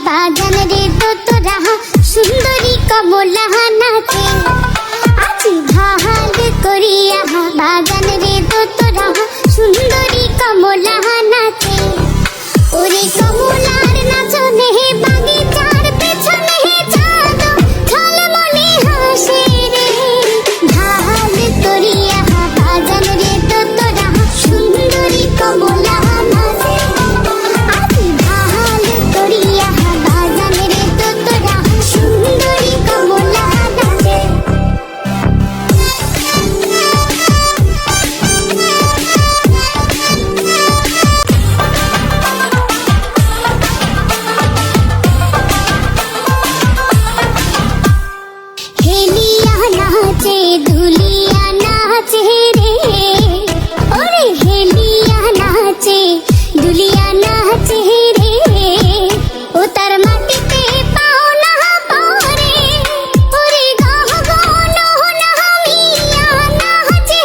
বাজান রে তো তোরা সুন্দরী কমলা নাচে আজি ভাল করিয়া বাজান রে তো তোরা সুন্দরী কমলা নাচে ওরে কমলার নাচনে বাগিচার পেছনে চাঁদ ঝলমলে হাসে রে ভাল করিয়া বাজান রে তো তোরা সুন্দরী কমলা নাচে আজি ভাল করিয়া বাজান রে তো তোরা সুন্দরী কমলা নাচে হেলিয়া নাচে দুলিয়া নাচে রে ওরে হেলিয়া নাচে দুলিয়া নাচে রে ও তার মাটিতে পাও না পরে ওরে গাহ গান নামিয়া নাচে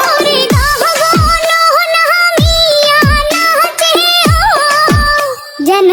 ওরে গাহ গান নামিয়া নাচে যেন